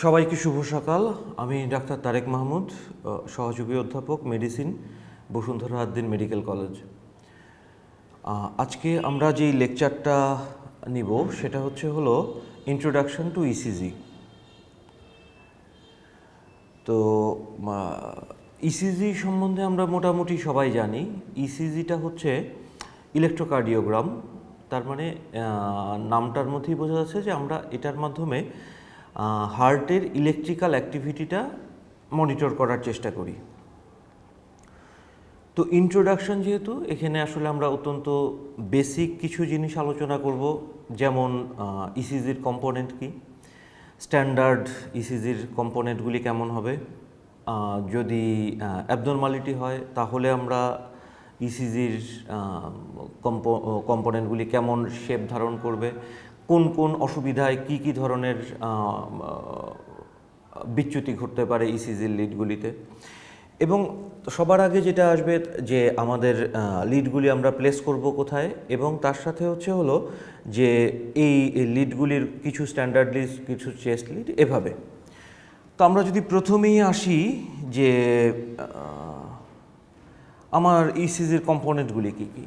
সবাইকে শুভ সকাল। আমি ডাক্তার তারেক মাহমুদ, সহযোগী অধ্যাপক medicine, Bashundhara Ad-din medical college. আজকে আমরা যেই লেকচারটা নিব সেটা হলো ইন্ট্রোডাকশন টু ইসিজি। তো ইসিজি সম্বন্ধে আমরা মোটামুটি সবাই জানি। ইসিজিটা হচ্ছে ইলেকট্রোকার্ডিওগ্রাম। তার মানে নামটার মধ্যেই বোঝা যাচ্ছে যে আমরা এটার মাধ্যমে হার্টের ইলেকট্রিক্যাল অ্যাক্টিভিটিটা মনিটর করার চেষ্টা করি। তো ইন্ট্রোডাকশন যেহেতু, এখানে আসলে আমরা অত্যন্ত বেসিক কিছু জিনিস আলোচনা করব, যেমন ইসিজির কম্পোনেন্ট কি, স্ট্যান্ডার্ড ইসিজির কম্পোনেন্টগুলি কেমন হবে, যদি অ্যাবনরমালিটি হয় তাহলে আমরা ইসিজির কম্পোনেন্টগুলি কেমন শেপ ধারণ করবে, কোন কোন অসুবিধায় কি কি ধরনের বিচ্যুতি ঘটতে পারে ইসিজির লিডগুলিতে, এবং সবার আগে যেটা আসবে যে আমাদের লিডগুলি আমরা প্লেস করব কোথায়, এবং তার সাথে হলো যে এই লিডগুলির কিছু স্ট্যান্ডার্ড লিড, কিছু চেস্ট লিড, এভাবে। তো আমরা যদি প্রথমেই আসি যে আমার ইসিজির কম্পোনেন্টগুলি কী কী,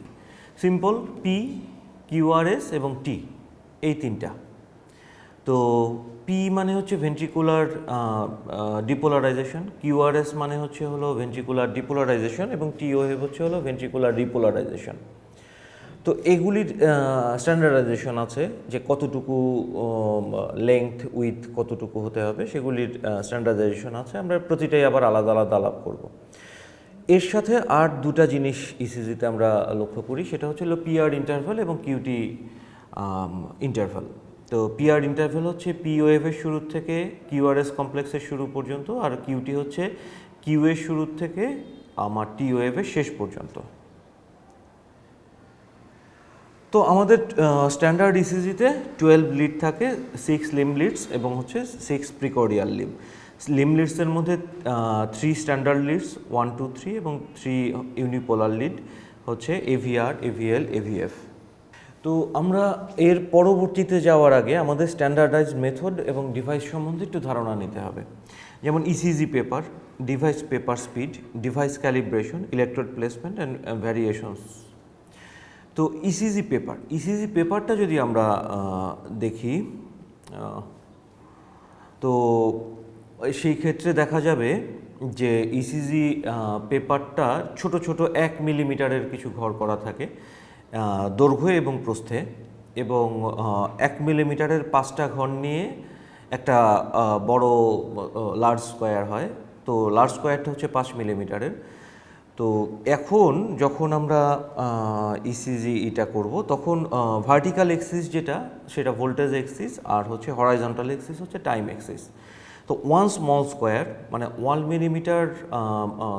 সিম্পল পি, কিউআরএস এবং টি, এই তিনটা। তো পি মানে হচ্ছে ভেন্ট্রিকুলার ডিপোলারাইজেশন, কিউআরএস মানে হলো ভেন্ট্রিকুলার ডিপোলারাইজেশন, এবং টিওএফ হলো ভেন্ট্রিকুলার রিপোলারাইজেশন। তো এগুলির স্ট্যান্ডার্ডাইজেশন আছে যে কতটুকু লেংথ উইথ কতটুকু হতে হবে, সেগুলির স্ট্যান্ডার্ডাইজেশন আছে। আমরা প্রতিটাই আবার আলাদা আলাদা আলাপ করব। এর সাথে আর দুটা জিনিস ইসিজিতে আমরা লক্ষ্য করি, সেটা হলো পিআর ইন্টারভ্যাল এবং কিউটি ইন্টারভ্যাল। তো পিআর ইন্টারভ্যাল হচ্ছে পিওএফের শুরু থেকে কিউআরএস কমপ্লেক্সের শুরু পর্যন্ত, আর কিউটি হচ্ছে কিউ এর শুরু থেকে আমার টিওএফের শেষ পর্যন্ত। তো আমাদের স্ট্যান্ডার্ড ইসিজিতে 12 লিড থাকে, 6 লিম লিডস এবং 6 প্রিকর্ডিয়াল লিম। লিম লিডসের মধ্যে 3 স্ট্যান্ডার্ড লিডস, 1, 2, 3 এবং 3 ইউনিপোলার লিড হচ্ছে এভিআর, এভিএল, এভিএফ। তো আমরা এর পরবর্তীতে যাওয়ার আগে আমাদের স্ট্যান্ডার্ডাইজ মেথড এবং ডিভাইস সম্বন্ধে একটু ধারণা নিতে হবে। যেমন ECG paper, device paper speed, device calibration, electrode placement and variations. তো ইসিজি পেপারটা যদি আমরা দেখি, তো সেই ক্ষেত্রে দেখা যাবে যে ইসিজি পেপারটা ছোট ছোট 1 মিলিমিটারের কিছু ঘর করা থাকে দৈর্ঘ্য এবং প্রস্থে, এবং 1 মিলিমিটারের 5টা ঘর নিয়ে একটা বড় লার্জ স্কোয়ার হয়। তো লার্জ স্কোয়ারটা হচ্ছে 5 মিলিমিটারের। তো এখন যখন আমরা ইসিজি এটা করব, তখন ভার্টিক্যাল এক্সিস যেটা, সেটা ভোল্টেজ এক্সিস, আর হরাইজন্টাল এক্সিস হচ্ছে টাইম এক্সিস। তো 1 স্মল স্কোয়ার মানে 1 মিলিমিটার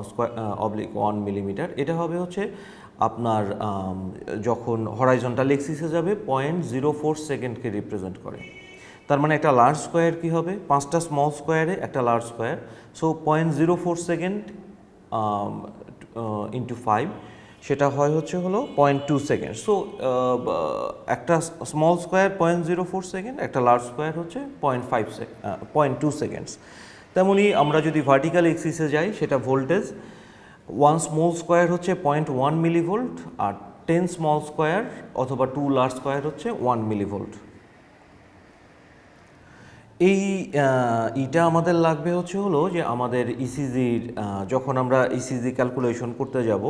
স্কোয়ার অবলিক 1 মিলিমিটার, এটা হবে আপনার যখন হরাইজন্টাল এক্সিসে যাবে 0.04 সেকেন্ডকে রিপ্রেজেন্ট করে। তার মানে একটা লার্জ স্কোয়ার কী হবে, 5টা স্মল স্কোয়ারে একটা large square. So 0.04 second into 5, সেটা হয় হলো 0.2 সেকেন্ড। সো একটা স্মল স্কোয়ার 0.04 সেকেন্ড, একটা লার্জ স্কোয়ার 0.2 সেকেন্ডস। তেমনি আমরা যদি ভার্টিক্যাল এক্সিসে যাই, সেটা ভোল্টেজ 1 স্মল স্কোয়ার 0.1 মিলিভোল্ট, আর 10 স্মল স্কোয়ার অথবা 2 লার্জ স্কোয়ার 1 মিলিভোল্ট। এইটা আমাদের লাগবে যে আমাদের ইসিজির যখন আমরা ইসিজি ক্যালকুলেশন করতে যাব,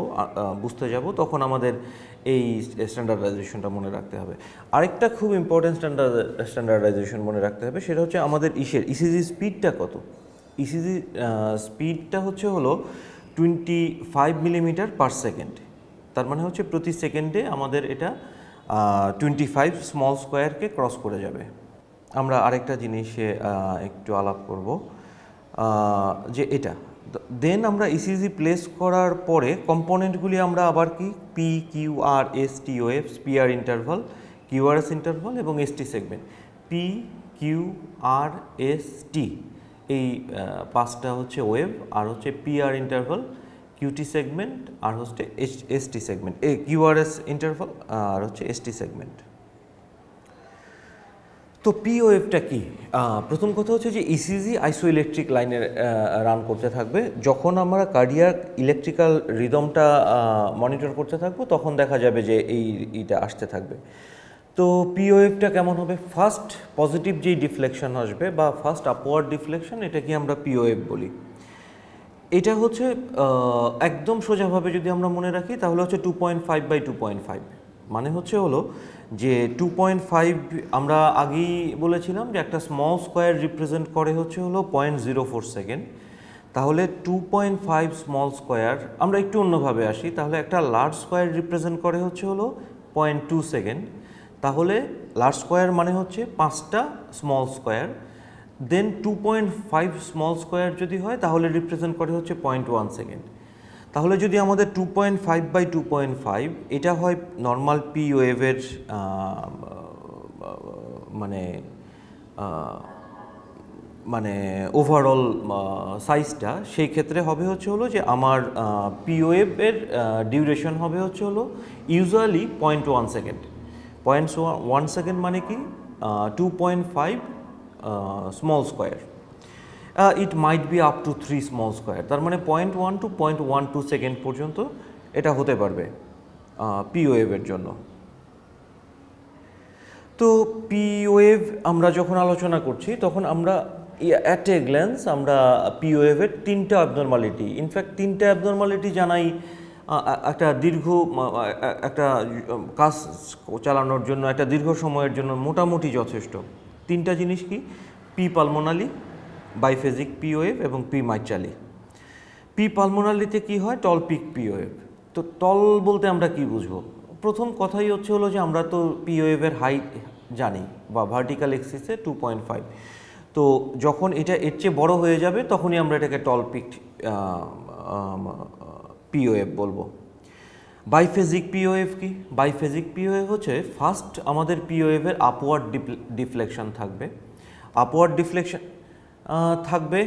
বুঝতে যাব, তখন আমাদের এই স্ট্যান্ডার্ডাইজেশনটা মনে রাখতে হবে। আরেকটা খুব ইম্পর্টেন্ট স্ট্যান্ডার্ডাইজেশন মনে রাখতে হবে, সেটা আমাদের ইসিজি স্পিডটা কত। ইসিজি স্পিডটা হলো 25 মিলিমিটার পার সেকেন্ড। তার মানে প্রতি সেকেন্ডে আমাদের এটা 25 স্মল স্কোয়ারকে ক্রস করে যাবে। আমরা আরেকটা জিনিসে একটু আলাপ করব, যে এটা দেন আমরা ইসিজি প্লেস করার পরে কম্পোনেন্টগুলি আমরা আবার কি, P, Q, R, S, T, ও, এফ, পিআর ইন্টারভাল, কিউআরএস ইন্টারভাল এবং ST segment. P, Q, R, S, T, এই 5টা ওয়েভ, আর পিআর ইন্টারভাল, কিউটি সেগমেন্ট, আর এসটি সেগমেন্ট, কিউআরএস ইন্টারভাল, আর এসটি সেগমেন্ট। তো তো পি ওয়েভটা কি? প্রথম কথা হচ্ছে যে ইসিজি আইসোইলেকট্রিক লাইনের রান করতে থাকবে। যখন আমরা কার্ডিয়াক ইলেকট্রিক্যাল রিদমটা মনিটর করতে থাকবো তখন দেখা যাবে যে এইটা আসতে থাকবে। তো পি ওয়েভটা কেমন হবে? ফার্স্ট পজিটিভ যেই ডিফ্লেকশন আসবে বা ফার্স্ট আপওয়ার্ড ডিফ্লেকশন, এটাকে আমরা পি ওয়েভ বলি। এটা হচ্ছে একদম সোজাভাবে যদি আমরা মনে রাখি তাহলে হচ্ছে 2.5/2.5, মানে হলো যে 2.5 আমরা আগেই বলেছিলাম যে একটা স্মল স্কোয়ার রিপ্রেজেন্ট করে হলো 0.04 সেকেন্ড। তাহলে 2.5 স্মল স্কোয়ার, আমরা একটু অন্যভাবে আসি, তাহলে একটা লার্জ স্কোয়ার রিপ্রেজেন্ট করে হলো 0.2 সেকেন্ড। তাহলে লার্জ স্কোয়ার মানে হচ্ছে 5টা স্মল স্কোয়ার, দেন 2.5 স্মল স্কোয়ার যদি হয় তাহলে রিপ্রেজেন্ট করে হচ্ছে 0.1 সেকেন্ড। তাহলে যদি আমাদের 2.5/2.5 এটা হয় নর্মাল পি ওয়েভের মানে মানে ওভারঅল সাইজটা, সেই ক্ষেত্রে হবে হলো যে আমার পি ওয়েভের ডিউরেশন হবে হলো ইউজুয়ালি 0.1 সেকেন্ড। 0.1 সেকেন্ড মানে কি 2.5 small square, it might be up to 3 small square, তার মানে 0.1 to 0.12 সেকেন্ড পর্যন্ত এটা হতে পারবে পি ওয়েভের জন্য। তো পি ওয়েভ আমরা যখন আলোচনা করছি তখন আমরা অ্যাট এ গ্ল্যান্স আমরা পি ওয়েভের 3টা অ্যাবনর্মালিটি, ইনফ্যাক্ট 3টা অ্যাবনর্মালিটি জানাই একটা একটা কাজ চালানোর জন্য, একটা দীর্ঘ সময়ের জন্য মোটামুটি যথেষ্ট। 3টা জিনিস কি? পি পালমোনালি, বাইফেজিক পি ওয়েভ এবং পি মাইট্রালি। পি পালমোনালিতে কি হয়? টল পিক পি ওয়েভ। তো টল বলতে আমরা কি বুঝবো? প্রথম কথাই হলো যে আমরা তো পি ওয়েভের হাইট জানি, বা ভার্টিক্যাল এক্সিসে 2.5। তো যখন এটা এর চেয়ে বড় হয়ে যাবে তখনই আমরা এটাকে টল পিক পি ওয়েভ বলবো। বাইফেজিক পি ওয়েভ কি? বাইফেজিক পি ওয়েভ হচ্ছে ফার্স্ট আমাদের পি ওয়েভের আপওয়ার্ড ডিফ্লেকশন থাকবে। আপওয়ার্ড ডিফ্লেকশন থাকবে,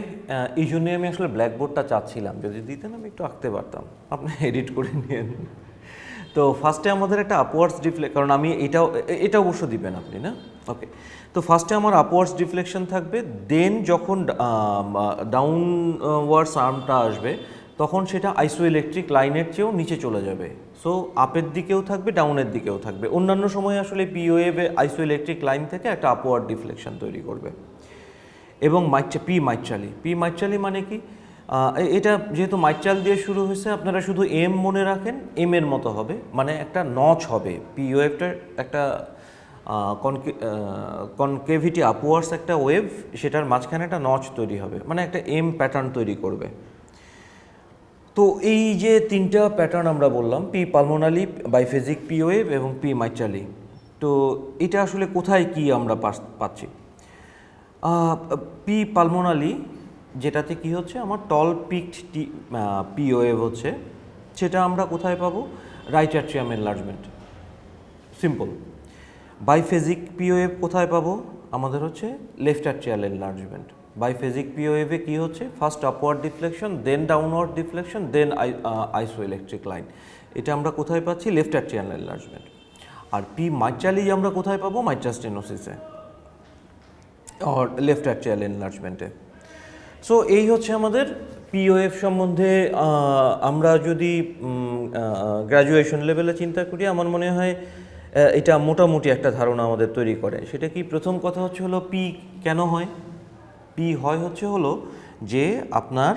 এই জন্যই আমি আসলে ব্ল্যাকবোর্ডটা চাচ্ছিলাম, যদি দিতেন আমি একটু আঁকতে পারতাম, আপনি এডিট করে নিয়েন। তো ফার্স্টে আমাদের একটা আপওয়ার্ডস কারণ আমি এটা অবশ্য দিবেন আপনি, না? ওকে, তো ফার্স্টে আমার আপওয়ার্ডস ডিফ্লেকশন থাকবে, দেন যখন ডাউনওয়ার্ডস আর্মটা আসবে তখন সেটা আইসোইলেকট্রিক লাইনের চেয়েও নিচে চলে যাবে। সো আপের দিকেও থাকবে, ডাউনের দিকেও থাকবে। অন্যান্য সময় আসলে পি ওয়েভে আইসোইলেকট্রিক লাইন থেকে একটা আপওয়ার্ড ডিফ্লেকশন তৈরি করবে। এবং পি মাইট্রালি মানে কি? এটা যেহেতু মাইট্রাল দিয়ে শুরু হয়েছে, আপনারা শুধু এম মনে রাখেন, এম এর মতো হবে, মানে একটা নচ হবে। পি ওয়েভটার একটা কনকেভিটি আপওয়ার্ডস একটা ওয়েভ, সেটার মাঝখানে একটা নচ তৈরি হবে, মানে একটা এম প্যাটার্ন তৈরি করবে। তো এই যে 3টা প্যাটার্ন আমরা বললাম, পি পালমোনালি, বাইফেজিক পি ওয়েভ এবং পি মাইট্রালি, তো এটা আসলে কোথায় কি আমরা পাচ্ছি? পি পালমোনালি যেটাতে কি হচ্ছে আমার টল পিকড পি ওয়েভ হচ্ছে, সেটা আমরা কোথায় পাবো? Right atrium enlargement, simple. Biphasic P wave কোথায় পাবো? আমাদের হচ্ছে left atrial enlargement. Biphasic P ওয়েভে কী হচ্ছে? First upward deflection, then downward deflection, then isoelectric line. এটা আমরা কোথায় পাচ্ছি? Left atrial enlargement. আর পি মাইট্রালি আমরা কোথায় পাবো? মাইট্রাস্টেনোসিসে আর লেফট অ্যাট্রিয়াল এনলার্জমেন্টে। সো এই হচ্ছে আমাদের পিওএফ সম্বন্ধে। আমরা যদি গ্র্যাজুয়েশন লেভেলে চিন্তা করি, আমার মনে হয় এটা মোটামুটি একটা ধারণা আমাদের তৈরি করে। সেটা কি? প্রথম কথা হলো পি কেন হয়? পি হয় হলো যে আপনার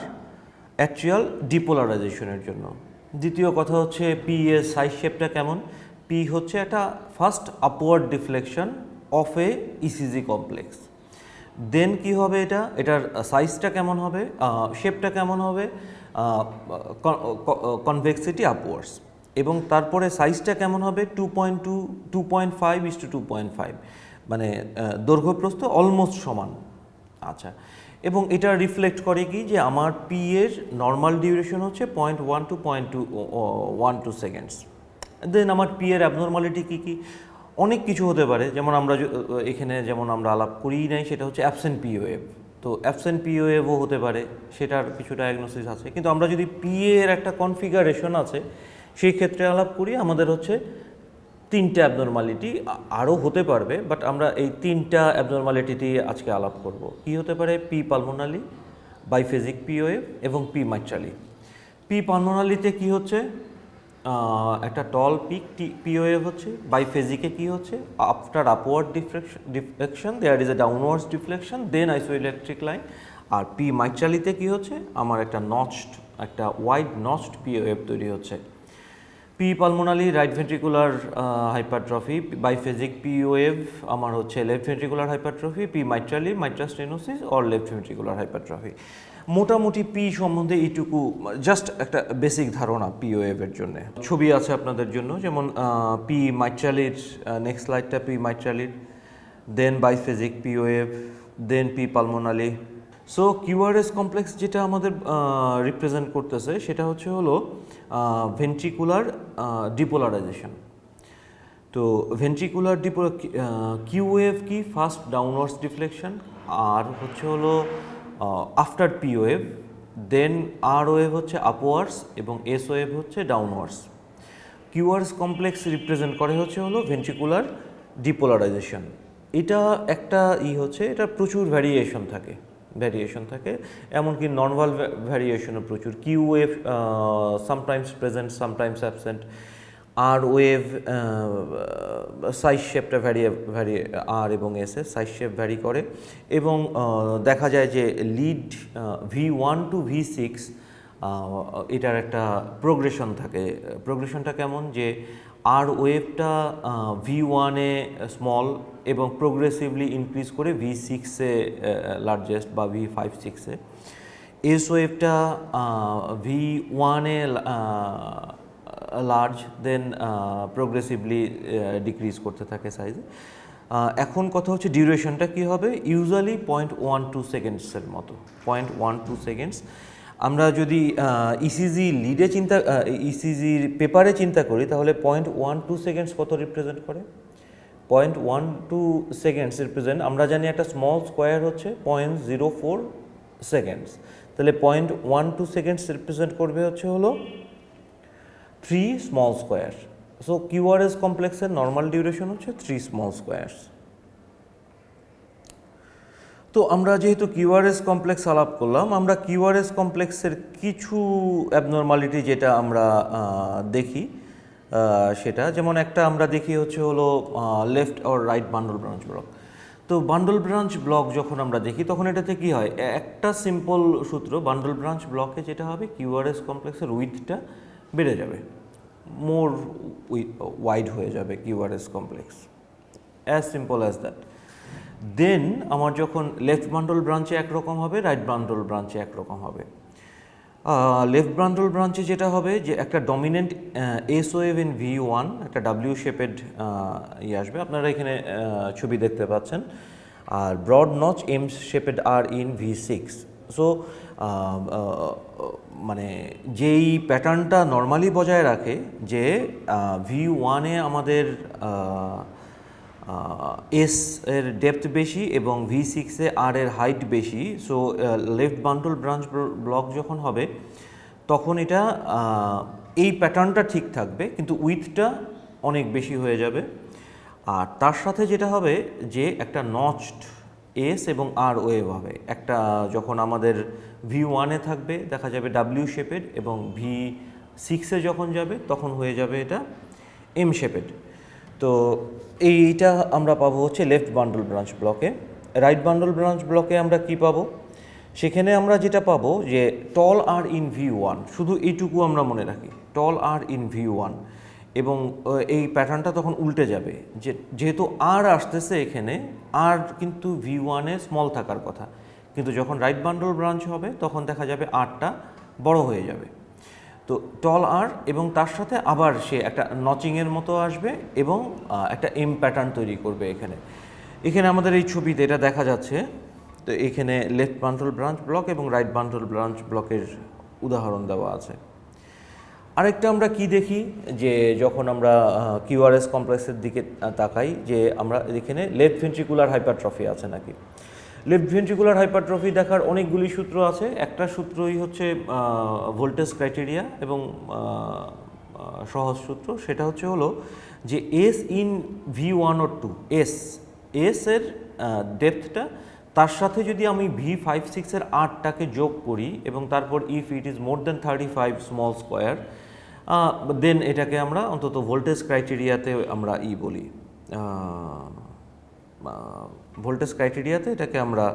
অ্যাট্রিয়াল ডিপোলারাইজেশনের জন্য। দ্বিতীয় কথা হচ্ছে পি এর সাইজ শেপটা কেমন? পি হচ্ছে একটা first upward deflection of a ECG complex. Then কি হবে? এটার সাইজটা কেমন হবে, শেপটা কেমন হবে? Convexity upwards. এবং তারপরে সাইজটা কেমন হবে? 2.5:2.5, মানে দৈর্ঘ্যপ্রস্থ অলমোস্ট সমান। আচ্ছা, এবং এটা রিফ্লেক্ট করে কি যে আমার পি এর নর্মাল ডিউরেশন হচ্ছে 0.1 to 0.12 সেকেন্ডস। দেন আমার পি এর অ্যাবনর্মালিটি কী কী? অনেক কিছু হতে পারে, যেমন আমরা এখানে যেমন আমরা আলাপ করিই নাই, সেটা হচ্ছে অ্যাবসেন্ট পি ওয়েভ। তো অ্যাবসেন্ট পি ওয়েভও হতে পারে, সেটার কিছু ডায়াগনোসিস আছে। কিন্তু আমরা যদি পি এর একটা কনফিগারেশন আছে সেই ক্ষেত্রে আলাপ করি, আমাদের হচ্ছে তিনটা অ্যাবনর্মালিটি, আরও হতে পারবে, বাট আমরা এই তিনটা অ্যাবনর্মালিটি দিয়ে আজকে আলাপ করব। কি হতে পারে? পি পালমোনালি, বাইফেজিক পি ওয়েভ এবং পি মাইট্রালি। পি পালমোনালিতে কি হচ্ছে? একটা টল পিক পি ওয়েভ হচ্ছে। বাইফেজিকে কি হচ্ছে? After upward deflection there is a downwards deflection, then isoelectric line. আর পি মাইট্রালিতে কি হচ্ছে? আমার একটা ওয়াইড নচড পি ওয়েভ তৈরি হচ্ছে। P pulmonale right ventricular hypertrophy, biphasic P wave আমার হচ্ছে left ventricular hypertrophy, P mitrale mitral stenosis or left ventricular hypertrophy. মোটামুটি পি সম্বন্ধে এইটুকু জাস্ট একটা বেসিক ধারণা পি ওয়েভের জন্য। ছবি আছে আপনাদের জন্য, যেমন পি মাইট্রালির, নেক্সট স্লাইডটা পি মাইট্রালির, দেন বাইফেজিক পি ওয়েভ, দেন পি পালমোনালি। সো কিউআরএস কমপ্লেক্স যেটা আমাদের রিপ্রেজেন্ট করতেছে সেটা হলো ভেন্ট্রিকুলার ডিপোলারাইজেশন। তো ভেন্ট্রিকুলার কিউ ওয়েভ কি? ফার্স্ট ডাউনওয়ার্ডস ডিফ্লেকশন, আর হলো আফটার পি ওয়েভ, দেন আর ওয়েভ হচ্ছে আপওয়ার্ডস এবং এস ওয়েভ হচ্ছে ডাউনওয়ার্ডস। কিউআরএস কমপ্লেক্স রিপ্রেজেন্ট করে হলো ভেন্ট্রিকুলার ডিপোলারাইজেশন। এটা একটা হচ্ছে, এটা প্রচুর ভ্যারিয়েশন থাকে, এমনকি নর্মাল ভ্যারিয়েশনও প্রচুর। Q wave sometimes present, sometimes absent. R wave size শেপটা ভ্যারি আর এবং এস এর সাইজ শেপ ভ্যারি করে, এবং দেখা যায় যে লিড V1 টু V6 এটার একটা প্রোগ্রেশন থাকে। প্রোগ্রেশনটা কেমন? যে আর ওয়েভটা V1-এ স্মল এবং প্রোগ্রেসিভলি ইনক্রিজ করে V6-এ লার্জেস্ট বা V5-6-এ। এস ওয়েভটা V1-এ লার্জ, দেন প্রোগ্রেসিভলি ডিক্রিজ করতে থাকে সাইজে। এখন কথা হচ্ছে ডিউরেশনটা কী হবে? ইউজুয়ালি 0.12 সেকেন্ডসের মতো, 0.12 সেকেন্ডস। আমরা যদি ইসিজি লিডে ইসিজির পেপারে চিন্তা করি, তাহলে 0.12 সেকেন্ডস কত রিপ্রেজেন্ট করে? 0.12 সেকেন্ডস রিপ্রেজেন্ট, আমরা জানি একটা স্মল স্কোয়ার হচ্ছে 0.04 সেকেন্ডস, তাহলে 0.12 সেকেন্ডস রিপ্রেজেন্ট করবে হলো 3 স্মল স্কোয়ার। সো কিউআরএস কমপ্লেক্সের নর্মাল ডিউরেশন হচ্ছে 3 স্মল স্কোয়ারস। তো আমরা যেহেতু কিউআরএস কমপ্লেক্স আলাপ করলাম, আমরা কিউআরএস কমপ্লেক্সের কিছু অ্যাবনর্মালিটি যেটা আমরা দেখি, সেটা যেমন একটা আমরা দেখি হলো left or right bundle branch block. তো বান্ডল ব্রাঞ্চ ব্লক যখন আমরা দেখি, তখন এটাতে কি হয়? একটা সিম্পল সূত্র, বান্ডল ব্রাঞ্চ ব্লকে যেটা হবে, কিউআরএস কমপ্লেক্সের উইথটা বেড়ে যাবে, মোর ওয়াইড হয়ে যাবে QRS complex, as simple as that. Then আমার যখন লেফট বান্ডল ব্রাঞ্চে একরকম হবে, রাইট বান্ডল ব্রাঞ্চে একরকম হবে। লেফট বান্ডল ব্রাঞ্চে যেটা হবে যে একটা dominant S wave in V1, একটা ডাব্লিউ শেপেড আসবে, আপনারা এখানে ছবি দেখতে পাচ্ছেন, আর broad notch M shaped R in V6। So মানে যেই প্যাটার্নটা নর্মালি বজায় রাখে যে V1-এ আমাদের এস এর ডেপথ বেশি এবং V6-এ আর এর হাইট বেশি। So left bundle branch block যখন হবে, তখন এটা এই প্যাটার্নটা ঠিক থাকবে, কিন্তু উইথটা অনেক বেশি হয়ে যাবে। আর তার সাথে যেটা হবে যে একটা নচড এস এবং আর ওয়েভ হবে। একটা যখন আমাদের V1-এ থাকবে, দেখা যাবে ডাব্লিউ শেপেড, এবং V6-এ যখন যাবে তখন হয়ে যাবে এটা এম শেপেড। তো এইটা আমরা পাবো হচ্ছে লেফট বান্ডল ব্রাঞ্চ ব্লকে। রাইট বান্ডল ব্রাঞ্চ ব্লকে আমরা কি পাবো? সেখানে আমরা যেটা পাবো যে টল আর ইন V1, শুধু এইটুকু আমরা মনে রাখি, টল আর ইন V1, এবং এই প্যাটার্নটা তখন উল্টে যাবে, যেহেতু আর আসতেছে এখানে, আর কিন্তু V1-এ স্মল থাকার কথা, কিন্তু যখন রাইট বান্ডল ব্রাঞ্চ হবে তখন দেখা যাবে আরটা বড় হয়ে যাবে। তো টল আর, এবং তার সাথে আবার সে একটা নচিংয়ের মতো আসবে এবং একটা এম প্যাটার্ন তৈরি করবে। এখানে আমাদের এই ছবিতে এটা দেখা যাচ্ছে। তো এখানে লেফট বান্ডল ব্রাঞ্চ ব্লক এবং রাইট বান্ডল ব্রাঞ্চ ব্লকের উদাহরণ দেওয়া আছে। আরেকটা আমরা কি দেখি, যে যখন আমরা কিউআরএস কমপ্লেক্সের দিকে তাকাই, যে আমরা এখানে লেফট ভেন্ট্রিকুলার হাইপারট্রফি আছে নাকি। লেফট ভেন্ট্রিকুলার হাইপারট্রফি দেখার অনেকগুলি সূত্র আছে। একটা সূত্রই হচ্ছে ভোল্টেজ ক্রাইটেরিয়া এবং সহজ সূত্র, সেটা হলো যে S in V1 or 2, S এর ডেপথটা, তার সাথে যদি আমি V5-6 এর আরটাকে যোগ করি এবং তারপর if it is more than 35 small square, then এটাকে আমরা অন্তত ভোল্টেজ ক্রাইটেরিয়াতে আমরা বলি, ভোল্টেজ ক্রাইটেরিয়াতে এটাকে আমরা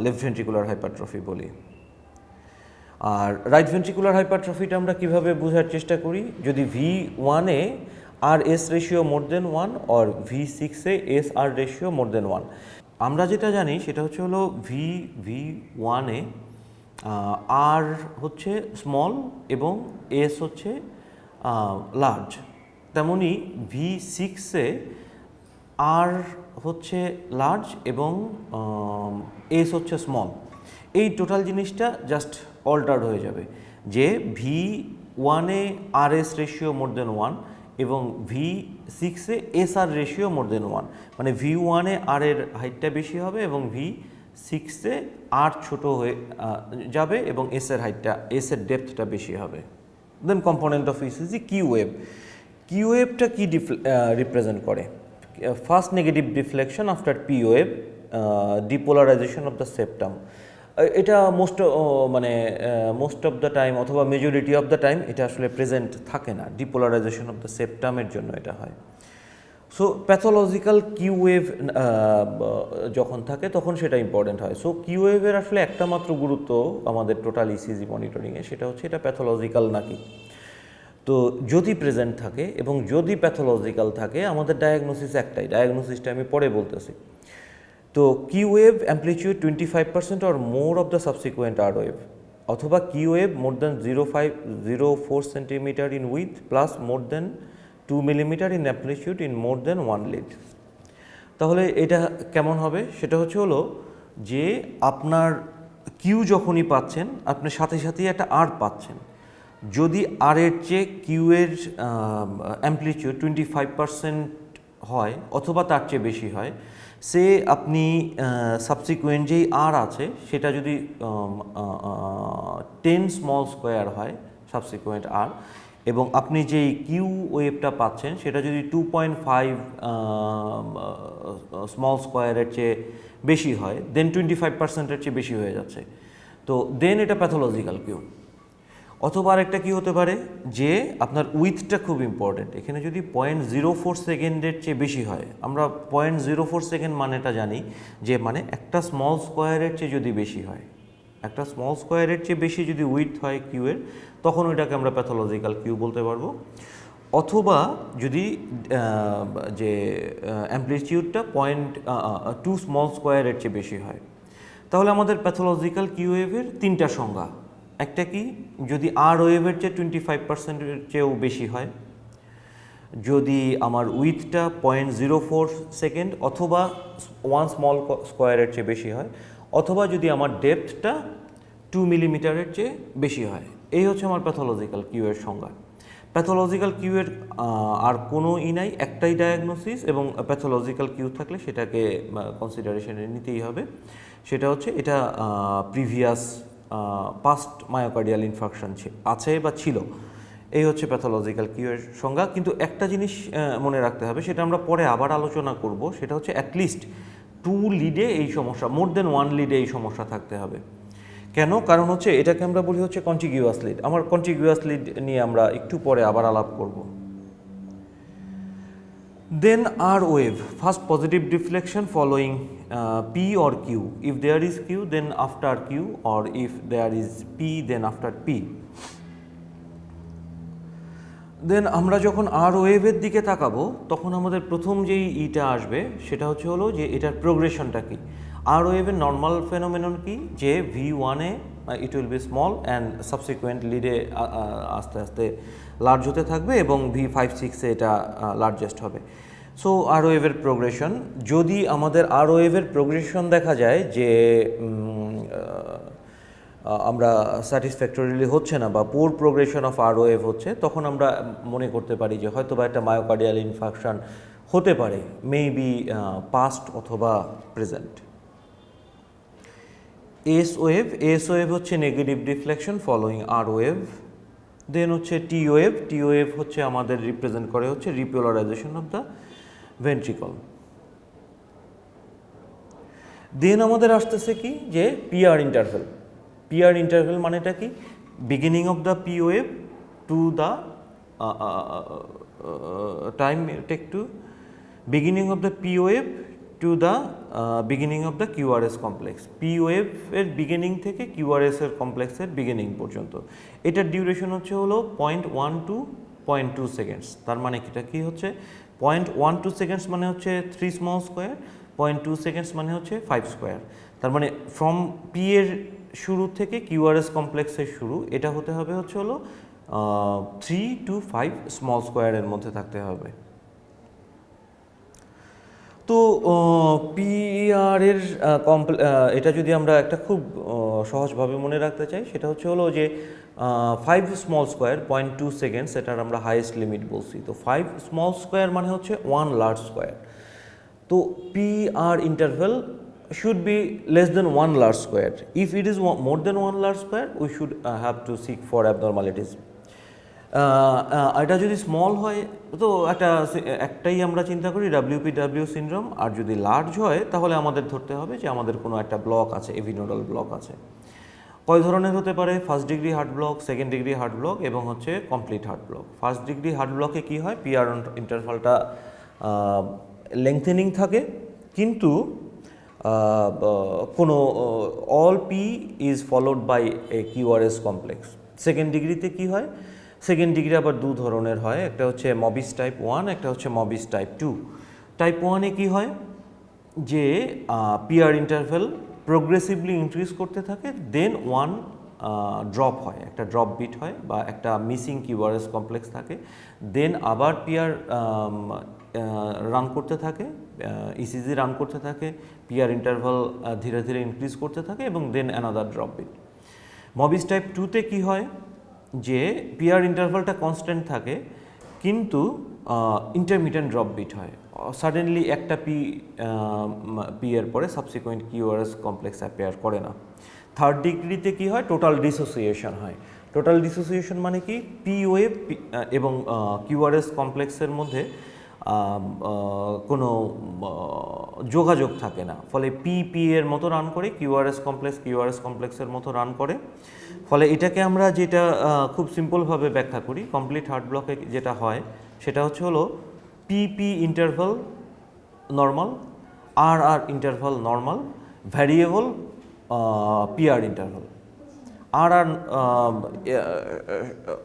লেফট ভেন্ট্রিকুলার হাইপারট্রফি বলি। আর রাইট ভেন্ট্রিকুলার হাইপারট্রফিটা আমরা কিভাবে বোঝার চেষ্টা করি, যদি V1 এ R S ratio more than 1 আর V6 এ S R ratio more than 1। আমরা যেটা জানি সেটা হলো V1 এ আর হচ্ছে স্মল এবং এস হচ্ছে লার্জ, তেমনি V6 এ আর হচ্ছে লার্জ এবং এস হচ্ছে স্মল। এই টোটাল জিনিসটা জাস্ট অল্টার্ড হয়ে যাবে, যে V1 এ R S ratio more than 1 এবং V6 এ S R ratio more than 1, মানে V1 এ আর এর হাইটটা বেশি হবে এবং V6 এ আর ছোট হয়ে যাবে এবং এস এর হাইটটা, এস এর ডেপথটা বেশি হবে। Then component of ECG Q wave. Q ওয়েভটা কি রিপ্রেজেন্ট করে? First negative deflection after P wave, depolarization of the septum. এটা মোস্ট অফ দ্য টাইম অথবা মেজরিটি অফ দ্য টাইম এটা আসলে প্রেজেন্ট থাকে না, ডিপোলারাইজেশন অফ দ্য সেপ্টামের জন্য এটা হয়। সো প্যাথোলজিক্যাল কিউ ওয়েভ যখন থাকে তখন সেটা ইম্পর্টেন্ট হয়। সো কিউ ওয়েভের আসলে একটা মাত্র গুরুত্ব আমাদের টোটাল ইসিজি মনিটরিংয়ে, সেটা হচ্ছে এটা প্যাথোলজিক্যাল নাকি। তো যদি প্রেজেন্ট থাকে এবং যদি প্যাথোলজিক্যাল থাকে, আমাদের ডায়াগনোসিস একটাই, ডায়াগনোসিসটা আমি পরে বলতেছি। তো Q wave amplitude 25% or more of the subsequent R wave, অথবা Q wave more than 0.04 centimetre in with plus more than 2 millimetre in amplitude in more than 1 lead. তাহলে এটা কেমন হবে? সেটা হলো যে আপনার কিউ যখনই পাচ্ছেন, আপনি সাথে সাথেই একটা আর পাচ্ছেন। যদি আর এর চেয়ে কিউ এর অ্যাম্পলিটিউড 25% হয় অথবা তার চেয়ে বেশি হয়, সে আপনি সাবসিকুয়েন্ট যেই আর আছে সেটা যদি 10 স্মল স্কোয়ার হয় সাবসিকুয়েন্ট আর, এবং আপনি যেই কিউ ওয়েভটা পাচ্ছেন সেটা যদি 2.5 স্মল স্কোয়ারের চেয়ে বেশি হয়, দেন 25%-এর চেয়ে বেশি হয়ে যাচ্ছে, তো দেন এটা প্যাথোলজিক্যাল কিউ। অথবা আরেকটা কী হতে পারে, যে আপনার উইথটা খুব ইম্পর্টেন্ট, এখানে যদি 0.04 সেকেন্ডের চেয়ে বেশি হয়, আমরা 0.04 সেকেন্ড মানেটা জানি, যে মানে একটা স্মল স্কোয়ারের চেয়ে যদি বেশি হয়, একটা স্মল স্কোয়ারের চেয়ে বেশি যদি উইথ হয় কিউয়ের, তখন ওইটাকে আমরা প্যাথোলজিক্যাল কিউ বলতে পারবো। অথবা যদি যে অ্যাম্পলিটিউডটা 0.2 স্মল স্কোয়ারের চেয়ে বেশি হয়, তাহলে আমাদের প্যাথোলজিক্যাল কিউ ওয়েভের 3টা সংজ্ঞা। একটা কি, যদি আর ওয়েভের চেয়ে 25%-এর চেয়েও বেশি হয়, যদি আমার উইথটা 0.04 সেকেন্ড অথবা 1 স্মল স্কোয়ারের চেয়ে বেশি হয়, অথবা যদি আমার ডেপথটা 2 মিলিমিটারের চেয়ে বেশি হয়। এই হচ্ছে আমার প্যাথোলজিক্যাল কিউ এর সংজ্ঞা। প্যাথোলজিক্যাল কিউ এর আর কোনো নাই, একটাই ডায়াগনোসিস, এবং প্যাথোলজিক্যাল কিউ থাকলে সেটাকে কনসিডারেশনে নিতেই হবে। সেটা হচ্ছে এটা প্রিভিয়াস পাস্ট মায়োকার্ডিয়াল ইনফার্কশন আছে বা ছিল। এই হচ্ছে প্যাথোলজিক্যাল কিউ এর সংজ্ঞা। কিন্তু একটা জিনিস মনে রাখতে হবে, সেটা আমরা পরে আবার আলোচনা করব, সেটা হচ্ছে অ্যাটলিস্ট 2 লিডে এই সমস্যা, মোর দেন 1 লিডে এই সমস্যা থাকতে হবে। কেন? কারণ হচ্ছে এটাকে আমরা বলি হচ্ছে কন্টিগিউয়াস লিড। আমার কন্টিগিউয়াস লিড নিয়ে আমরা একটু পরে আবার আলাপ করব। Then R wave, first positive deflection following P or Q. If there is Q, then after Q, or if there is P, then after P. দেন আমরা যখন আর ওয়েভের দিকে তাকাবো, তখন আমাদের প্রথম যেই ইটা আসবে সেটা হলো যে এটার প্রোগ্রেশনটা কি। আর ওয়েভের নর্মাল ফেনোমেনন কি, যে V1 এ it will be small and subsequent লিডে আস্তে আস্তে লার্জ হতে থাকবে এবং V5-6 এ এটা লার্জেস্ট হবে। সো আর ওয়েভের প্রোগ্রেশন, যদি আমাদের আর ওয়েভের প্রোগ্রেশন দেখা যায় যে আমরা স্যাটিসফ্যাক্টরিলি হচ্ছে না বা পুর প্রোগ্রেশন অফ আর ওয়েভ হচ্ছে, তখন আমরা মনে করতে পারি যে হয়তো বা একটা মায়োকার্ডিয়াল ইনফার্কশন হতে পারে, মেবি পাস্ট অথবা প্রেজেন্ট। এস ওয়েভ হচ্ছে negative deflection following R wave. Then হচ্ছে টি ওয়েভ, টি ওয়েভ হচ্ছে আমাদের রিপ্রেজেন্ট করে হচ্ছে রিপোলারাইজেশন অফ দ্য ভেন্ট্রিকল। দেন আমাদের আসতেছে কি যে পিআর ইন্টারভেল। পিআর ইন্টারভেল মানেটা কি, beginning of the P wave to the time take to beginning of the P wave to the beginning of the QRS complex. P ওয়েভের beginning থেকে QRS এর কমপ্লেক্সের বিগিনিং পর্যন্ত। এটার ডিউরেশন হচ্ছে হলো 0.1 to 0.2 সেকেন্ডস। তার মানে এটা কি হচ্ছে 0.12 সেকেন্ডস মানে হচ্ছে 3 স্মল স্কোয়ার, 0.2 সেকেন্ডস মানে হচ্ছে 5 স্কোয়ার। তার মানে ফ্রম পি এর শুরু থেকে কিউআরএস কমপ্লেক্সের শুরু, এটা হতে হবে হচ্ছে হলো 3 to 5 স্মল স্কোয়ারের মধ্যে থাকতে হবে। তো পিআর এর এটা যদি আমরা একটা খুব সহজভাবে মনে রাখতে চাই, সেটা হচ্ছে হলো যে 5 স্মল স্কোয়ার 0.2 সেকেন্ডস, এটার আমরা হাইয়েস্ট লিমিট বলছি। তো 5 স্মল স্কোয়ার মানে হচ্ছে 1 লার্জ স্কোয়ার। তো PR interval should be less than 1 large square. If it is more than 1 large square, we should have to seek for abnormalities. এটা যদি small হয় তো একটাই আমরা চিন্তা করি WPW সিনড্রোম, আর যদি লার্জ হয় তাহলে আমাদের ধরতে হবে যে আমাদের কোনো একটা ব্লক আছে, এভি নোডাল ব্লক আছে। কয় ধরনের হতে পারে? First degree heart block, second degree heart block এবং হচ্ছে complete heart block. First degree heart ব্লকে কী হয়, পিআর ইন্টারভালটা লেংথেনিং থাকে, কিন্তু কোনো all P is followed by a QRS complex. Second ডিগ্রিতে কী হয়, সেকেন্ড ডিগ্রি আবার দু ধরনের হয়, একটা হচ্ছে মবিস টাইপ 1, একটা হচ্ছে মবিস টাইপ 2। টাইপ 1-এ কী হয় যে পিআর ইন্টারভেল প্রোগ্রেসিভলি ইনক্রিজ করতে থাকে, দেন 1 ড্রপ হয়, একটা ড্রপ বিট হয় বা একটা মিসিং কিউআরএস কমপ্লেক্স থাকে, দেন আবার পিআর রান করতে থাকে, ইসিজি রান করতে থাকে, পিআর ইন্টারভাল ধীরে ধীরে ইনক্রিজ করতে থাকে এবং then another drop beat. Mobitz type 2-তে কী হয় যে পিআর ইন্টারভালটা কনস্ট্যান্ট থাকে, কিন্তু ইন্টারমিডিয়েন্ট ড্রপ বিট হয়, সাডেনলি একটা পি এর পরে সাবসিকুয়েন্ট কিউআরএস কমপ্লেক্স অ্যাপেয়ার করে না। থার্ড ডিগ্রিতে কী হয়, টোটাল ডিসোসিয়েশন হয়। টোটাল ডিসোসিয়েশন মানে কি, পি ওয়েভ এবং কিউআরএস কমপ্লেক্সের মধ্যে কোনো যোগাযোগ থাকে না, ফলে পি এর মতো রান করে, কিউআরএস কমপ্লেক্সের মতো রান করে। ফলে এটাকে আমরা যেটা খুব সিম্পলভাবে ব্যাখ্যা করি, কমপ্লিট হার্ট ব্লকে যেটা হয় সেটা হচ্ছে হলো P interval normal, R interval normal, variable PR interval.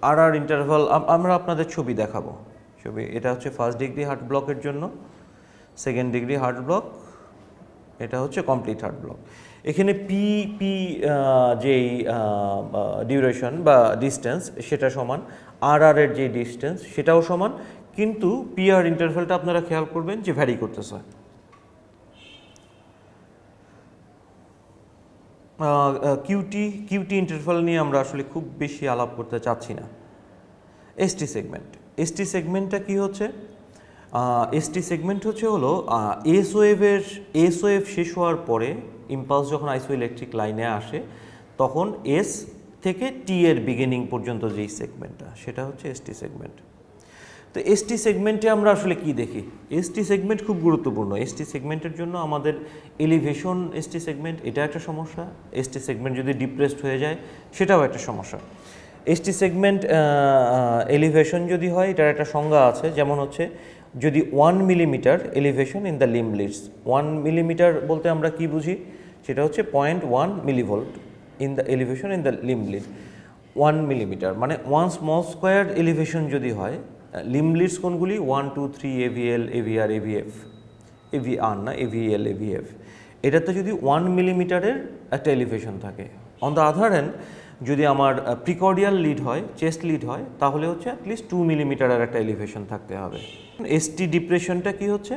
R interval আমরা আপনাদের ছবি দেখাবো, ছবি। এটা হচ্ছে ফার্স্ট ডিগ্রি হার্ট ব্লকের জন্য, সেকেন্ড ডিগ্রি হার্ট ব্লক, এটা হচ্ছে কমপ্লিট হার্ট ব্লক। এখানে পি যেই ডিউরেশন বা ডিস্টেন্স সেটা সমান, আর এর যে ডিস্টেন্স সেটাও সমান, কিন্তু পিআর ইন্টারভেলটা আপনারা খেয়াল করবেন যে ভ্যারি করতেছে। কিউটি ইন্টারভেল নিয়ে আমরা আসলে খুব বেশি আলাপ করতে চাচ্ছি না। এসটি সেগমেন্টটা কি হচ্ছে, এসটি সেগমেন্ট হচ্ছে হলো এস ওয়েভ শেষ হওয়ার পরে ইম্পালস যখন আইসোইলেকট্রিক লাইনে আসে, তখন এস থেকে টি এর বিগিনিং পর্যন্ত যেই সেগমেন্টটা, সেটা হচ্ছে এসটি সেগমেন্ট। তো এসটি সেগমেন্টে আমরা আসলে কি দেখি, এসটি সেগমেন্ট খুব গুরুত্বপূর্ণ। এসটি সেগমেন্টের জন্য আমাদের এলিভেশন এসটি সেগমেন্ট, এটা একটা সমস্যা। এসটি সেগমেন্ট যদি ডিপ্রেসড হয়ে যায় সেটাও একটা সমস্যা। এসটি সেগমেন্ট এলিভেশন যদি হয়, এটার একটা সংজ্ঞা আছে, যেমন হচ্ছে যদি 1 millimetre elevation in the limb leads, 1 millimetre বলতে আমরা কি বুঝি, সেটা হচ্ছে 0.1 millivolt in the elevation in the limb lead. 1 millimetre মানে 1 স্মল স্কোয়ার এলিভেশন যদি হয়, লিম্ব লিডস কোনগুলি, 1, 2, 3, AVL, AVR, AVF, AVR না, AVL, AVF, এটাতে যদি 1 মিলিমিটারের একটা এলিভেশন থাকে। অন দ্য আদার হ্যান্ড যদি আমার প্রিকর্ডিয়াল লিড হয়, চেস্ট লিড হয়, তাহলে হচ্ছে অ্যাটলিস্ট 2 মিলিমিটারের একটা এলিভেশন থাকতে হবে। এসটি ডিপ্রেশনটা কি হচ্ছে,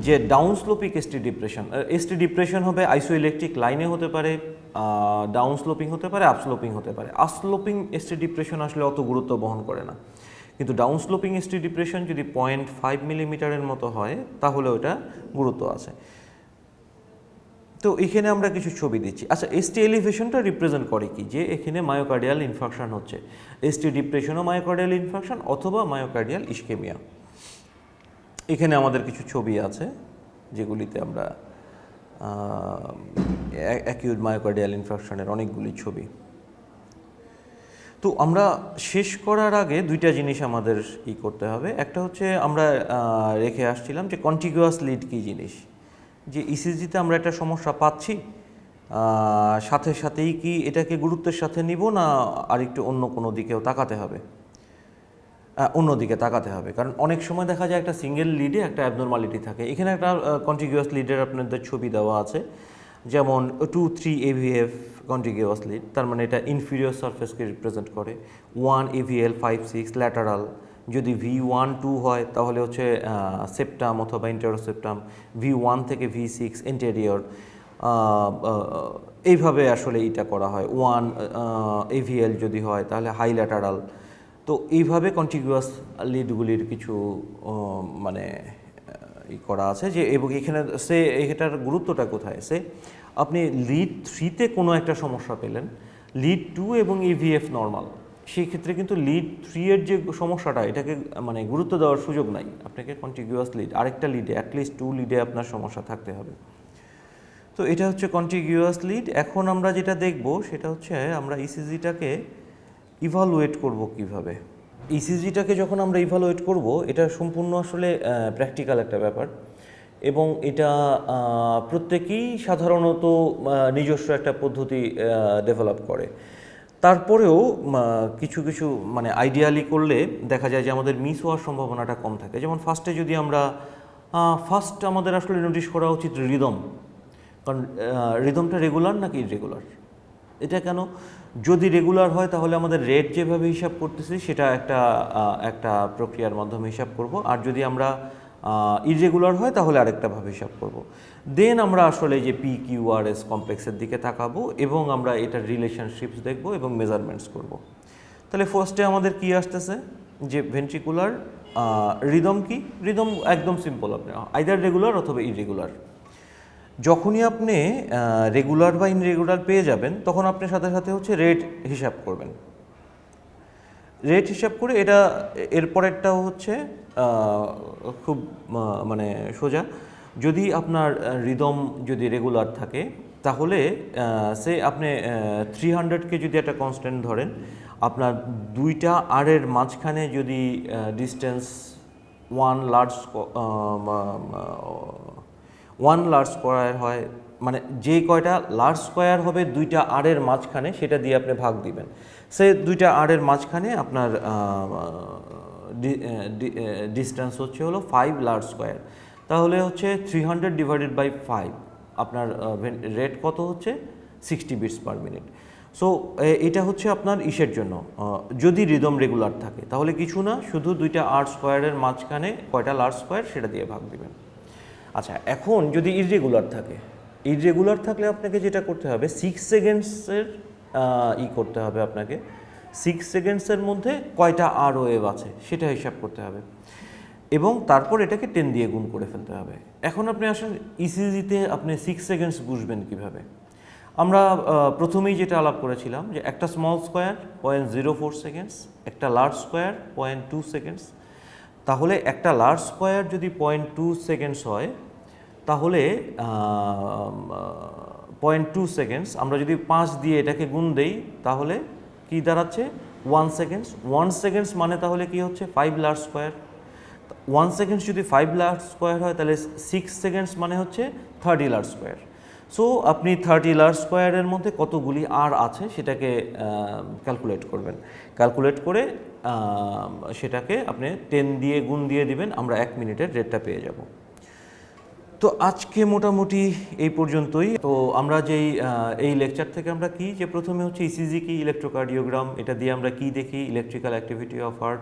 যে down sloping ST depression. ST depression হবে আইসোইলেকট্রিক লাইনে হতে পারে, ডাউন স্লোপিং হতে পারে, আপস্লোপিং হতে পারে। আপস্লোপিং এসটি ডিপ্রেশন আসলে অত গুরুত্ব বহন করে না, কিন্তু ডাউন স্লোপিং এসটি ডিপ্রেশন যদি 0.5 মিলিমিটারের মতো হয় তাহলে ওটা গুরুত্ব আছে। তো এখানে আমরা কিছু ছবি দিচ্ছি। আচ্ছা, এসটি এলিভেশনটা রিপ্রেজেন্ট করে কি, যে এখানে মায়োকার্ডিয়াল ইনফাকশন হচ্ছে, এসটি ডিপ্রেশনও মায়োকার্ডিয়াল ইনফাকশন অথবা মায়োকার্ডিয়াল ইসকেমিয়া। এখানে আমাদের কিছু ছবি আছে যেগুলিতে আমরা অ্যাকিউট মায়োকার্ডিয়াল ইনফাকশনের অনেকগুলি ছবি। তো আমরা শেষ করার আগে দুইটা জিনিস আমাদের করতে হবে। একটা হচ্ছে আমরা রেখে আসছিলাম যে কন্টিগুয়াস লিড কী জিনিস, যে ইসিজিতে আমরা একটা সমস্যা পাচ্ছি, সাথে সাথেই কি এটাকে গুরুত্বের সাথে নিব না আরেকটু অন্য কোনো দিকেও তাকাতে হবে, অন্যদিকে তাকাতে হবে। কারণ অনেক সময় দেখা যায় একটা সিঙ্গেল লিডে একটা অ্যাবনর্মালিটি থাকে। এখানে একটা কন্টিগুয়াস লিডের আপনাদের ছবি দেওয়া আছে, যেমন 2-3 AVF কন্টিগুয়াস লিড, তার মানে এটা ইনফিরিয়র সারফেসকে রিপ্রেজেন্ট করে। 1 AVL 5-6 ল্যাটারাল, যদি V1-2 হয় তাহলে হচ্ছে সেপ্টাম অথবা ইন্টারোসেপ্টাম, V1 থেকে V6 এন্টেরিয়র। এইভাবে আসলে এটা করা হয়। 1 AVL যদি হয় তাহলে হাই ল্যাটারাল। তো এইভাবে কন্টিগুয়াস লিডগুলির কিছু মানে করা আছে যে, এবং এখানে সে এটার গুরুত্বটা কোথায়, সে আপনি লিড 3-তে কোনো একটা সমস্যা পেলেন, লিড 2 এবং EVF নর্মাল, সেই ক্ষেত্রে কিন্তু লিড 3-এর যে সমস্যাটা এটাকে মানে গুরুত্ব দেওয়ার সুযোগ নাই। আপনাকে কন্টিগুয়াস লিড, আরেকটা লিডে অ্যাটলিস্ট 2 লিডে আপনার সমস্যা থাকতে হবে। তো এটা হচ্ছে কন্টিগুয়াস লিড। এখন আমরা যেটা দেখব সেটা হচ্ছে আমরা ইসিজিটাকে ইভালুয়েট করব কিভাবে। ইসিজিটাকে যখন আমরা ইভালুয়েট করব, এটা সম্পূর্ণ আসলে প্র্যাকটিক্যাল একটা ব্যাপার, এবং এটা প্রত্যেকেই সাধারণত নিজস্ব একটা পদ্ধতি ডেভেলপ করে। তারপরেও কিছু কিছু মানে আইডিয়ালি করলে দেখা যায় যে আমাদের মিস হওয়ার সম্ভাবনাটা কম থাকে। যেমন ফার্স্টে যদি আমরা আমাদের আসলে নোটিশ করা উচিত রিদম, কারণ রিদমটা রেগুলার নাকি ইররেগুলার। এটা কেন, যদি রেগুলার হয় তাহলে আমাদের রেট যেভাবে হিসাব করতেছি সেটা একটা প্রক্রিয়ার মাধ্যমে হিসাব করব, আর যদি আমরা ইররেগুলার হয় তাহলে আরেকটাভাবে হিসাব করব। দেন আমরা আসলে যে PQRS কমপ্লেক্সের দিকে তাকাবো এবং আমরা এটার রিলেশনশিপস দেখব এবং মেজারমেন্টস করব। তাহলে ফার্স্টে আমাদের কি আসতেছে, যে ভেন্ট্রিকুলার রিদম কি, রিদম একদম সিম্পল, আপনি আইদার রেগুলার অথবা ইররেগুলার। যখনই আপনি রেগুলার বা ইনরেগুলার পেয়ে যাবেন তখন আপনি সাথে সাথে হচ্ছে রেট হিসাব করবেন। রেট হিসাব করে এটা এরপরেরটাও হচ্ছে খুব মানে সোজা। যদি আপনার রিদম যদি রেগুলার থাকে তাহলে সে আপনি 300কে যদি একটা কনস্ট্যান্ট ধরেন, আপনার দুইটা আরের মাঝখানে যদি ডিস্টেন্স 1 লার্জ স্কোয়ার হয়, মানে যে কয়টা লার্জ স্কোয়ার হবে দুইটা আরের মাঝখানে সেটা দিয়ে আপনি ভাগ দিবেন। সে দুইটা আরের মাঝখানে আপনার ডিস্টেন্স হচ্ছে হলো 5 লার্জ স্কোয়ার, তাহলে হচ্ছে 300/5, আপনার রেট কত হচ্ছে 60 বিটস পার মিনিট। সো এটা হচ্ছে আপনার ইসের জন্য, যদি রিদম রেগুলার থাকে তাহলে কিছু না, শুধু দুইটা আর্ট স্কোয়ারের মাঝখানে কয়টা লার্জ স্কোয়ার সেটা দিয়ে ভাগ দিবেন। আচ্ছা, এখন যদি ইররেগুলার থাকে, ইররেগুলার থাকলে আপনাকে যেটা করতে হবে 6 সেকেন্ডসের করতে হবে আপনাকে, 6 সেকেন্ডসের মধ্যে কয়টা আর ওয়েভ আছে সেটা হিসাব করতে হবে, এবং তারপর এটাকে 10 দিয়ে গুণ করে ফেলতে হবে। এখন আপনি আসেন ইসিজিতে আপনি 6 সেকেন্ডস বুঝবেন কিভাবে। আমরা প্রথমেই যেটা আলাপ করেছিলাম যে একটা স্মল স্কোয়ার 0.04 সেকেন্ডস, একটা লার্জ স্কোয়ার 0.2 সেকেন্ডস। তাহলে একটা লার্জ স্কোয়ার যদি 0.2 সেকেন্ডস হয় তাহলে 0.2 সেকেন্ডস আমরা যদি 5 দিয়ে এটাকে গুণ দেই তাহলে কি দাঁড়াচ্ছে 1 সেকেন্ডস। 1 সেকেন্ডস মানে তাহলে কি হচ্ছে 5 লার্জ স্কোয়ার। 1 সেকেন্ডস যদি 5 লার্জ স্কোয়ার হয় তাহলে 6 সেকেন্ডস মানে হচ্ছে 30 লার্জ স্কোয়ার। সো আপনি 30 লার্জ স্কোয়ারের মধ্যে কতগুলি আর আছে সেটাকে ক্যালকুলেট করবেন। ক্যালকুলেট করে সেটাকে আপনি 10 দিয়ে গুণ দিয়ে দিবেন, আমরা 1 মিনিটের রেটটা পেয়ে যাব। তো আজকে মোটামুটি এই পর্যন্তই। তো আমরা এই লেকচার থেকে আমরা কি, যে প্রথমে হচ্ছে ইসিজি কি, ইলেকট্রোকার্ডিওগ্রাম, এটা দিয়ে আমরা কি দেখি, ইলেকট্রিক্যাল অ্যাক্টিভিটি অফ হার্ট,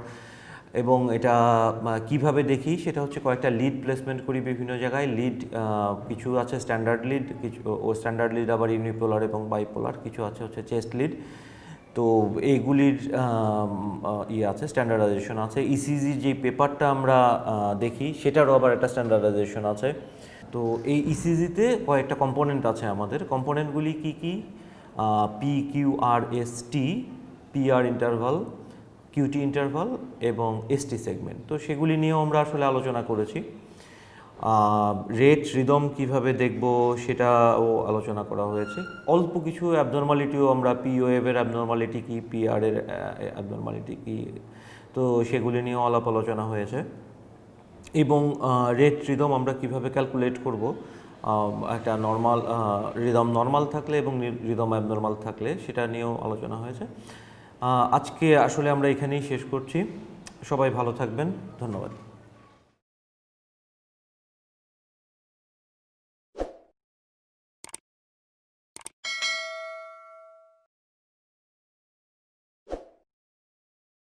এবং এটা কিভাবে দেখি সেটা হচ্ছে কয়েকটা লিড প্লেসমেন্ট করি বিভিন্ন জায়গায়। লিড কিছু আছে স্ট্যান্ডার্ড লিড, কিছু স্ট্যান্ডার্ড লিড আবার ইউনিপোলার এবং বাইপোলার, কিছু আছে হচ্ছে চেস্ট লিড। তো এইগুলির আছে স্ট্যান্ডার্ডাইজেশন আছে। ইসিজি যে পেপারটা আমরা দেখি সেটারও আবার একটা স্ট্যান্ডার্ডাইজেশন আছে। তো এই ইসিজিতে কয়েকটা কম্পোনেন্ট আছে আমাদের। কম্পোনেন্টগুলি কি কি? P Q R S T, PR interval, QT interval এবং এসটি সেগমেন্ট। তো সেগুলি নিয়েও আমরা আসলে আলোচনা করেছি। রেট রিদম কিভাবে দেখব সেটাও আলোচনা করা হয়েছে। অল্প কিছু অ্যাবনর্মালিটিও আমরা, পি ওয়েভের অ্যাবনর্মালিটি কী, পিআর এর অ্যাবনর্মালিটি কী, তো সেগুলি নিয়েও আলাপ আলোচনা হয়েছে। এবং রেট রিদম আমরা কিভাবে ক্যালকুলেট করব, একটা নর্মাল রিদম নর্মাল থাকলে এবং রিদম অ্যাবনর্মাল থাকলে সেটা নিয়েও আলোচনা হয়েছে। আজকে আসলে আমরা এখানেই শেষ করছি। সবাই ভালো থাকবেন, ধন্যবাদ।